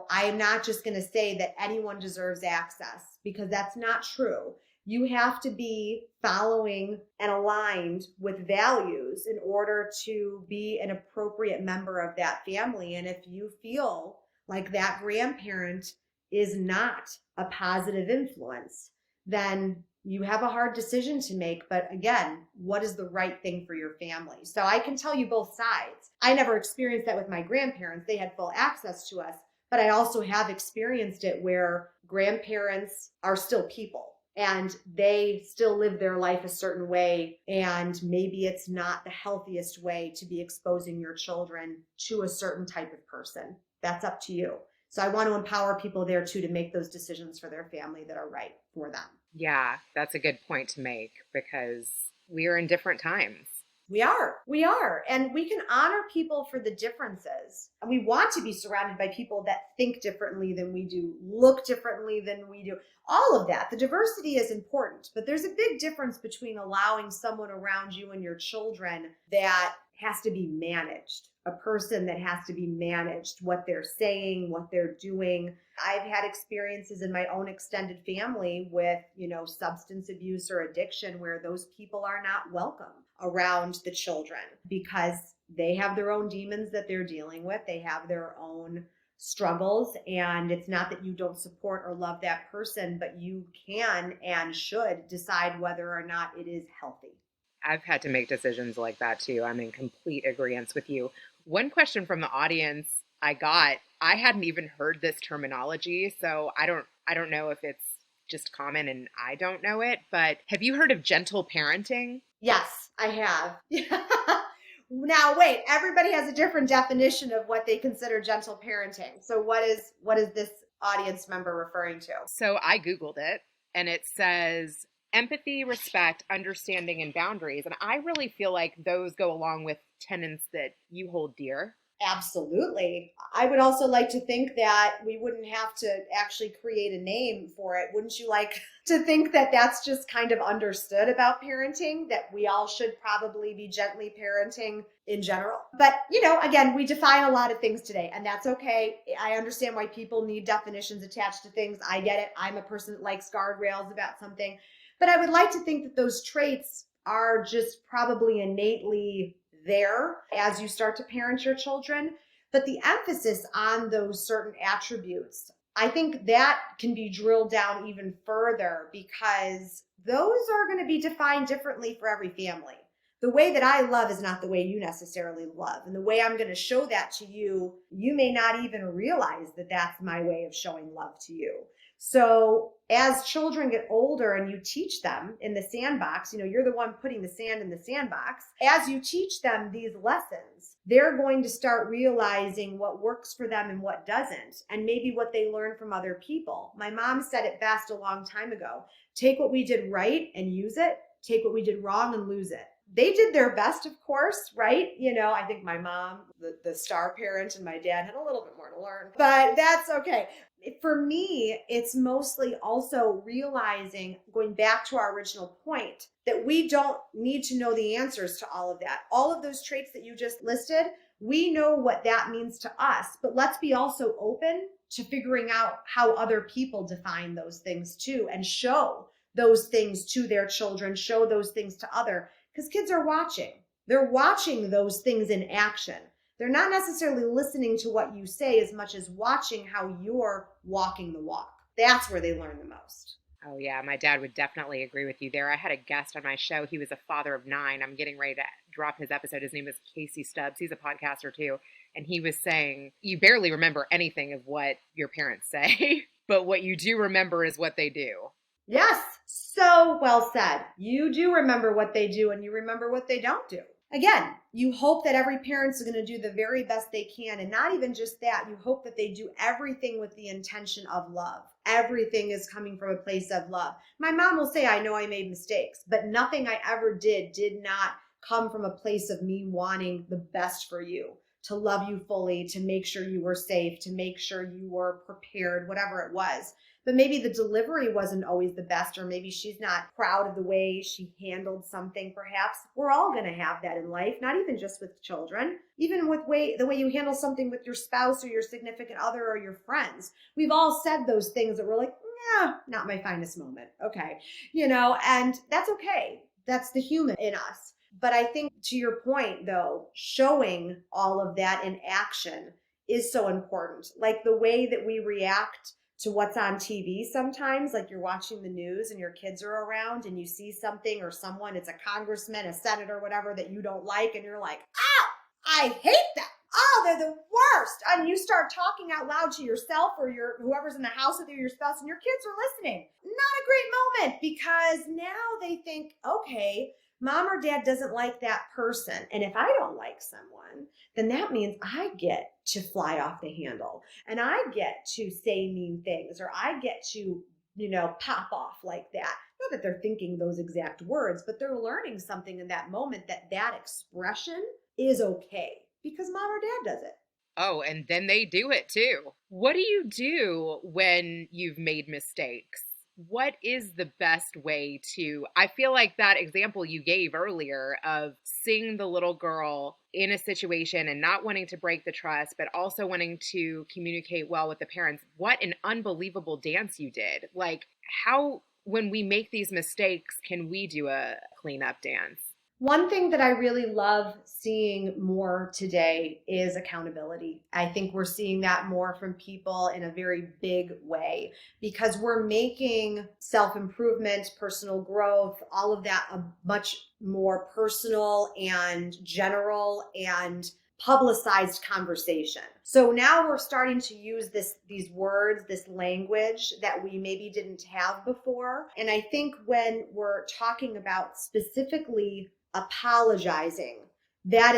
I'm not just going to say that anyone deserves access, because that's not true. You have to be following and aligned with values in order to be an appropriate member of that family. And if you feel like that grandparent is not a positive influence, then you have a hard decision to make. But again, what is the right thing for your family? So I can tell you both sides. I never experienced that with my grandparents. They had full access to us, but I also have experienced it where grandparents are still people and they still live their life a certain way. And maybe it's not the healthiest way to be exposing your children to a certain type of person. That's up to you. So I want to empower people there too to make those decisions for their family that are right for them. Yeah, that's a good point to make because we are in different times. We are. And we can honor people for the differences. And we want to be surrounded by people that think differently than we do, look differently than we do. All of that. The diversity is important, but there's a big difference between allowing someone around you and your children that has to be managed, a person that has to be managed, what they're saying, what they're doing. I've had experiences in my own extended family with, substance abuse or addiction where those people are not welcome around the children because they have their own demons that they're dealing with. They have their own struggles. And it's not that you don't support or love that person, but you can and should decide whether or not it is healthy. I've had to make decisions like that too. I'm in complete agreement with you. One question from the audience I hadn't even heard this terminology, so I don't know if it's just common and I don't know it, but have you heard of gentle parenting? Yes, I have. Now, wait, everybody has a different definition of what they consider gentle parenting. So what is this audience member referring to? So I Googled it and it says empathy, respect, understanding, and boundaries. And I really feel like those go along with tenets that you hold dear. Absolutely. I would also like to think that we wouldn't have to actually create a name for it. Wouldn't you like to think that that's just kind of understood about parenting, that we all should probably be gently parenting in general? But, again, we define a lot of things today, and that's okay. I understand why people need definitions attached to things. I get it. I'm a person that likes guardrails about something. But I would like to think that those traits are just probably innately there as you start to parent your children. But the emphasis on those certain attributes, I think that can be drilled down even further because those are going to be defined differently for every family. The way that I love is not the way you necessarily love. And the way I'm going to show that to you, you may not even realize that that's my way of showing love to you. So as children get older and you teach them in the sandbox, you're the one putting the sand in the sandbox. As you teach them these lessons, they're going to start realizing what works for them and what doesn't, and maybe what they learn from other people. My mom said it best a long time ago. Take what we did right and use it. Take what we did wrong and lose it. They did their best, of course, right? I think my mom, the star parent, and my dad had a little bit more to learn, but that's okay. For me, it's mostly also realizing, going back to our original point, that we don't need to know the answers to all of that. All of those traits that you just listed, we know what that means to us, but let's be also open to figuring out how other people define those things too, and show those things to their children, show those things to others. Because kids are watching. They're watching those things in action. They're not necessarily listening to what you say as much as watching how you're walking the walk. That's where they learn the most. Oh, yeah. My dad would definitely agree with you there. I had a guest on my show. He was a father of 9. I'm getting ready to drop his episode. His name is Casey Stubbs. He's a podcaster too. And he was saying, you barely remember anything of what your parents say, but what you do remember is what they do. Yes, so well said. You do remember what they do and you remember what they don't do. Again, you hope that every parent's going to do the very best they can. And not even just that, you hope that they do everything with the intention of love. Everything is coming from a place of love. My mom will say, I know I made mistakes, but nothing I ever did not come from a place of me wanting the best for you. to love you fully, to make sure you were safe, to make sure you were prepared, whatever it was. But maybe the delivery wasn't always the best, or maybe she's not proud of the way she handled something, perhaps. We're all going to have that in life, not even just with children, even with the way you handle something with your spouse or your significant other or your friends. We've all said those things that we're like, nah, not my finest moment. Okay. And that's okay. That's the human in us. But I think, to your point though, showing all of that in action is so important. Like the way that we react to what's on TV sometimes, like you're watching the news and your kids are around and you see something or someone, it's a congressman, a senator, whatever, that you don't like, and you're like, ow, I hate them. Oh, they're the worst. And you start talking out loud to yourself or whoever's in the house with you, your spouse, and your kids are listening. Not a great moment, because now they think, okay, mom or dad doesn't like that person. And if I don't like someone, then that means I get to fly off the handle and I get to say mean things, or I get to, pop off like that. Not that they're thinking those exact words, but they're learning something in that moment, that expression is okay because mom or dad does it. Oh, and then they do it too. What do you do when you've made mistakes? What is the best way to, I feel like that example you gave earlier of seeing the little girl in a situation and not wanting to break the trust, but also wanting to communicate well with the parents. What an unbelievable dance you did. Like, how, when we make these mistakes, can we do a cleanup dance? One thing that I really love seeing more today is accountability. I think we're seeing that more from people in a very big way, because we're making self-improvement, personal growth, all of that a much more personal and general and publicized conversation. So now we're starting to use these words, this language that we maybe didn't have before. And I think when we're talking about specifically apologizing, that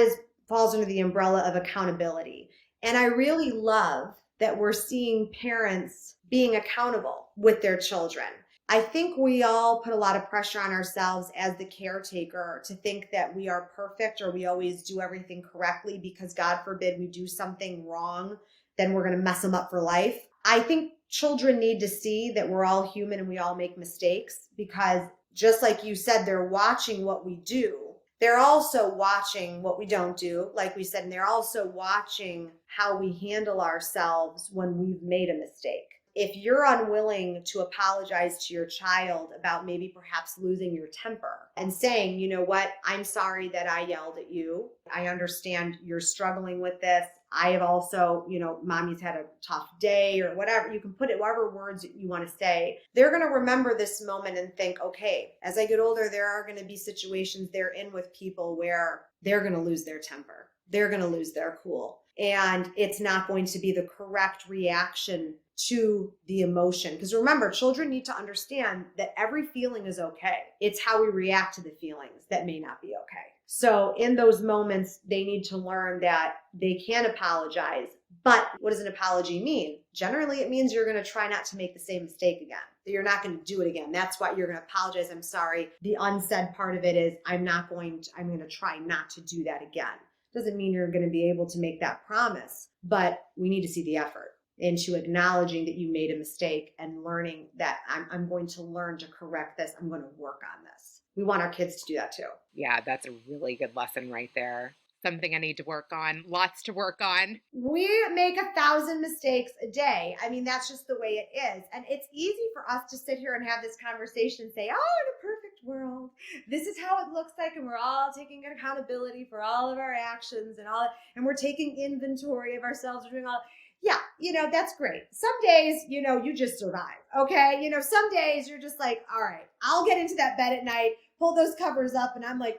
falls under the umbrella of accountability. And I really love that we're seeing parents being accountable with their children. I think we all put a lot of pressure on ourselves as the caretaker to think that we are perfect or we always do everything correctly, because God forbid we do something wrong, then we're going to mess them up for life. I think children need to see that we're all human and we all make mistakes, because just like you said, they're watching what we do. They're also watching what we don't do, like we said, and they're also watching how we handle ourselves when we've made a mistake. If you're unwilling to apologize to your child about maybe perhaps losing your temper and saying, you know what, I'm sorry that I yelled at you. I understand you're struggling with this. I have also, mommy's had a tough day, or whatever. You can put it, whatever words you want to say. They're going to remember this moment and think, okay, as I get older, there are going to be situations they're in with people where they're going to lose their temper. They're going to lose their cool. And it's not going to be the correct reaction to the emotion. Because remember, children need to understand that every feeling is okay. It's how we react to the feelings that may not be okay. So in those moments, they need to learn that they can apologize. But what does an apology mean? Generally, it means you're going to try not to make the same mistake again. That you're not going to do it again. That's why you're going to apologize. I'm sorry. The unsaid part of it is I'm going to try not to do that again. Doesn't mean you're going to be able to make that promise, but we need to see the effort into acknowledging that you made a mistake and learning that I'm going to learn to correct this. I'm going to work on this. We want our kids to do that too. Yeah, that's a really good lesson right there. Something I need to work on. Lots to work on. We make 1,000 mistakes a day. I mean, that's just the way it is. And it's easy for us to sit here and have this conversation and say, oh, in a perfect world, this is how it looks like. And we're all taking accountability for all of our actions and we're taking inventory of ourselves. We're doing all. Yeah, that's great. Some days, you just survive. Okay. Some days you're just like, all right, I'll get into that bed at night, pull those covers up. And I'm like,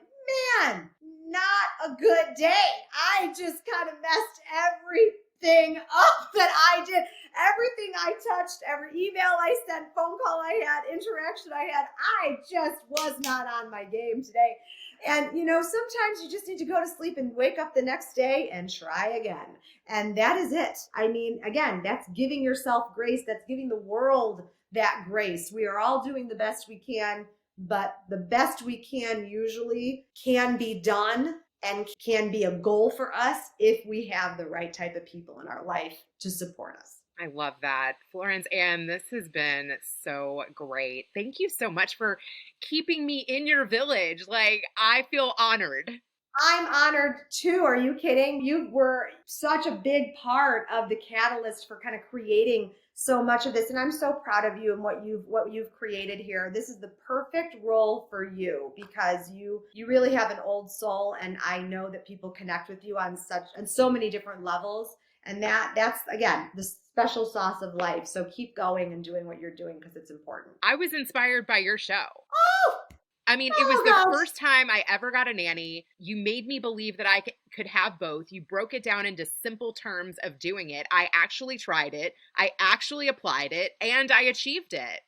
man, not a good day. I just kind of messed everything up that I did. Everything I touched, every email I sent, phone call I had, interaction I had, I just was not on my game today. And, sometimes you just need to go to sleep and wake up the next day and try again. And that is it. I mean, again, that's giving yourself grace. That's giving the world that grace. We are all doing the best we can, but the best we can usually can be done and can be a goal for us if we have the right type of people in our life to support us. I love that. Florence Ann, this has been so great. Thank you so much for keeping me in your village. Like, I feel honored. I'm honored too. Are you kidding? You were such a big part of the catalyst for kind of creating so much of this. And I'm so proud of you and what you've created here. This is the perfect role for you because you really have an old soul, and I know that people connect with you on so many different levels. And that's again the special sauce of life. So keep going and doing what you're doing because it's important. I was inspired by your show. Oh, I mean, it was the gosh. first time I ever got a nanny. You made me believe that I could have both. You broke it down into simple terms of doing it. I actually tried it. I actually applied it, and I achieved it.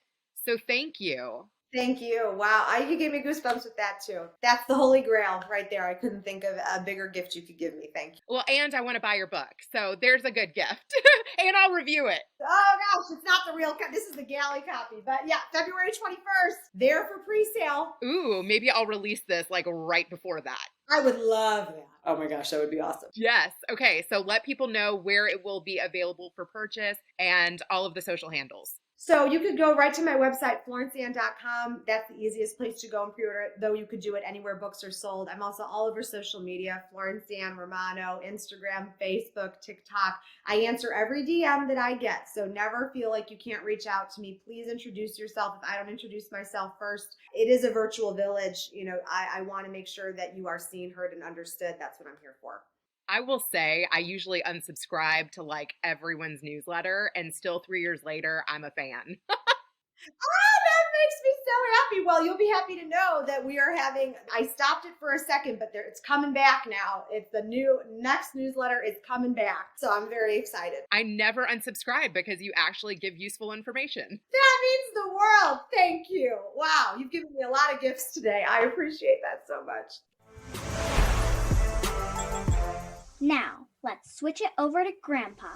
So thank you. Thank you. Wow. You gave me goosebumps with that too. That's the holy grail right there. I couldn't think of a bigger gift you could give me. Thank you. Well, and I want to buy your book. So there's a good gift. And I'll review it. Oh gosh, it's not the real this is the galley copy. But yeah, February 21st, there for pre-sale. Ooh, maybe I'll release this like right before that. I would love that. Oh my gosh, that would be awesome. Yes. Okay. So let people know where it will be available for purchase and all of the social handles. So you could go right to my website, florenceann.com. That's the easiest place to go and pre-order it, though you could do it anywhere books are sold. I'm also all over social media, Florence Ann, Romano, Instagram, Facebook, TikTok. I answer every DM that I get, so never feel like you can't reach out to me. Please introduce yourself if I don't introduce myself first. It is a virtual village. You know, I want to make sure that you are seen, heard, and understood. That's what I'm here for. I will say I usually unsubscribe to like everyone's newsletter, and still 3 years later, I'm a fan. Oh, that makes me so happy. Well, you'll be happy to know that we are I stopped it for a second, but it's coming back now. It's the next newsletter is coming back. So I'm very excited. I never unsubscribe because you actually give useful information. That means the world. Thank you. Wow. You've given me a lot of gifts today. I appreciate that so much. Now, let's switch it over to Grandpa.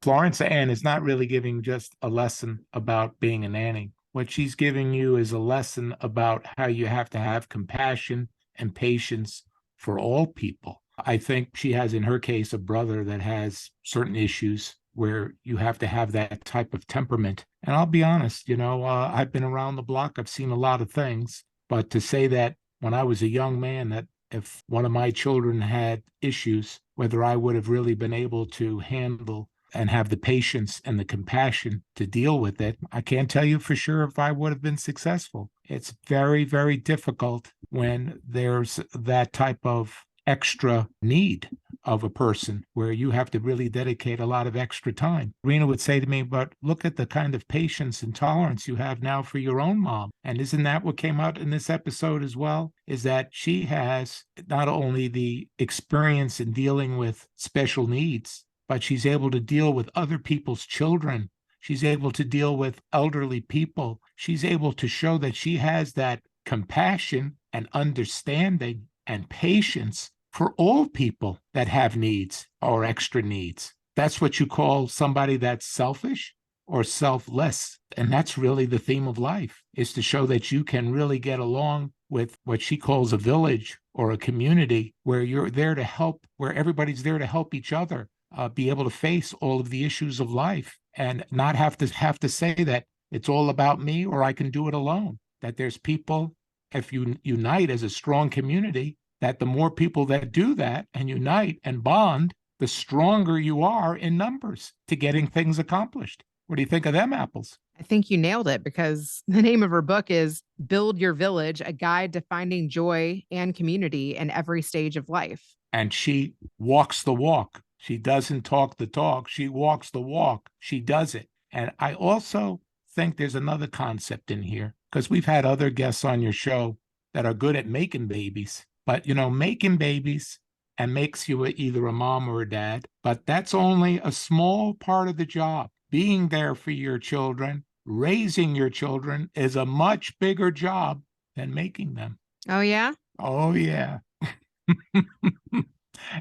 Florence Ann is not really giving just a lesson about being a nanny. What she's giving you is a lesson about how you have to have compassion and patience for all people. I think she has, in her case, a brother that has certain issues where you have to have that type of temperament. And I'll be honest, I've been around the block. I've seen a lot of things. But to say that when I was a young man, that if one of my children had issues, whether I would have really been able to handle and have the patience and the compassion to deal with it, I can't tell you for sure if I would have been successful. It's very, very difficult when there's that type of extra need of a person where you have to really dedicate a lot of extra time. Rena would say to me, but look at the kind of patience and tolerance you have now for your own mom. And isn't that what came out in this episode as well? Is that she has not only the experience in dealing with special needs, but she's able to deal with other people's children. She's able to deal with elderly people. She's able to show that she has that compassion and understanding and patience for all people that have needs or extra needs. That's what you call somebody that's selfish or selfless. And that's really the theme of life, is to show that you can really get along with what she calls a village or a community where you're there to help, where everybody's there to help each other, be able to face all of the issues of life and not have to say that it's all about me or I can do it alone. That there's people, if you unite as a strong community, that the more people that do that and unite and bond, the stronger you are in numbers to getting things accomplished. What do you think of them apples? I think you nailed it, because the name of her book is Build Your Village, a guide to finding joy and community in every stage of life. And she walks the walk. She doesn't talk the talk. She walks the walk. She does it. And I also think there's another concept in here, because we've had other guests on your show that are good at making babies. But, making babies and makes you either a mom or a dad, but that's only a small part of the job. Being there for your children, raising your children is a much bigger job than making them. Oh, yeah? Oh, yeah.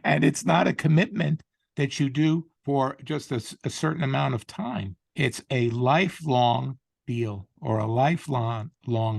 And it's not a commitment that you do for just a certain amount of time. It's a lifelong deal or a lifelong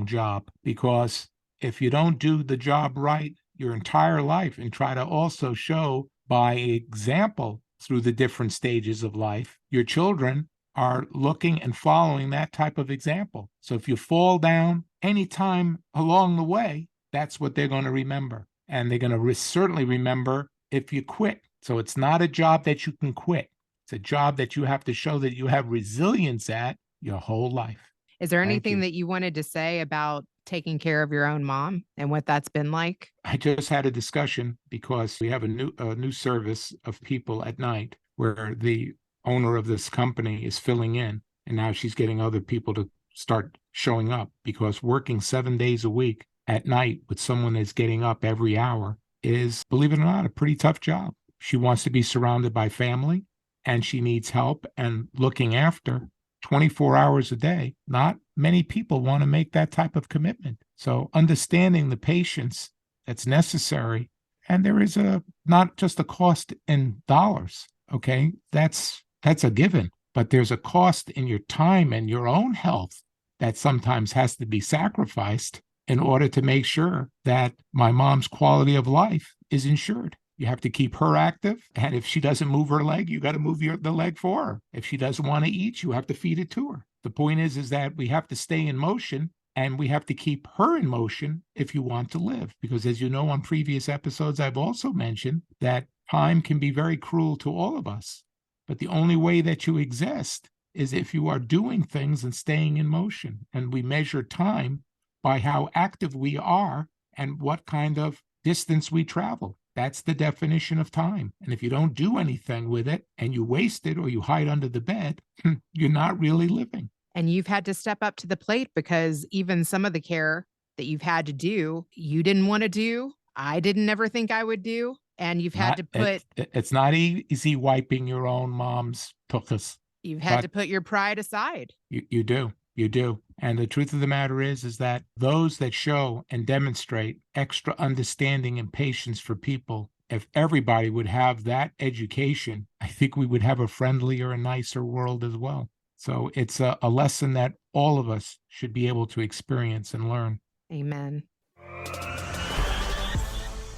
job, because if you don't do the job right your entire life and try to also show by example through the different stages of life, your children are looking and following that type of example. So if you fall down anytime along the way, that's what they're going to remember. And they're going to certainly remember if you quit. So it's not a job that you can quit. It's a job that you have to show that you have resilience at your whole life. Is there Thank anything you. that you wanted to say about taking care of your own mom and what that's been like? I just had a discussion because we have a new service of people at night where the owner of this company is filling in, and now she's getting other people to start showing up, because working 7 days a week at night with someone that's getting up every hour is, believe it or not, a pretty tough job. She wants to be surrounded by family, and she needs help and looking after 24 hours a day. Not many people want to make that type of commitment. So understanding the patience that's necessary, and there is not just a cost in dollars, okay? That's a given, but there's a cost in your time and your own health that sometimes has to be sacrificed in order to make sure that my mom's quality of life is ensured. You have to keep her active. And if she doesn't move her leg, you got to move the leg for her. If she doesn't want to eat, you have to feed it to her. The point is that we have to stay in motion, and we have to keep her in motion if you want to live. Because as you know, on previous episodes, I've also mentioned that time can be very cruel to all of us. But the only way that you exist is if you are doing things and staying in motion. And we measure time by how active we are and what kind of distance we travel. That's the definition of time. And if you don't do anything with it and you waste it or you hide under the bed, you're not really living. And you've had to step up to the plate, because even some of the care that you've had to do, you didn't want to do. I didn't ever think I would do. And you've had to put... It's not easy wiping your own mom's tuchus. You've had to put your pride aside. You do. You do. And the truth of the matter is that those that show and demonstrate extra understanding and patience for people, if everybody would have that education, I think we would have a friendlier and nicer world as well. So it's a lesson that all of us should be able to experience and learn. Amen.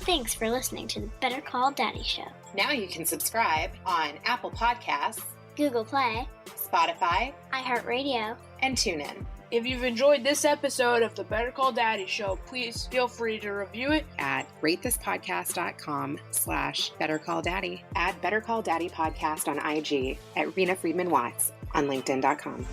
Thanks for listening to the Better Call Daddy Show. Now you can subscribe on Apple Podcasts, Google Play, Spotify, iHeartRadio, and TuneIn. If you've enjoyed this episode of the Better Call Daddy Show, please feel free to review it at ratethispodcast.com/BetterCallDaddy. Add Better Call Daddy Podcast on IG, at Rena Friedman Watts on LinkedIn.com.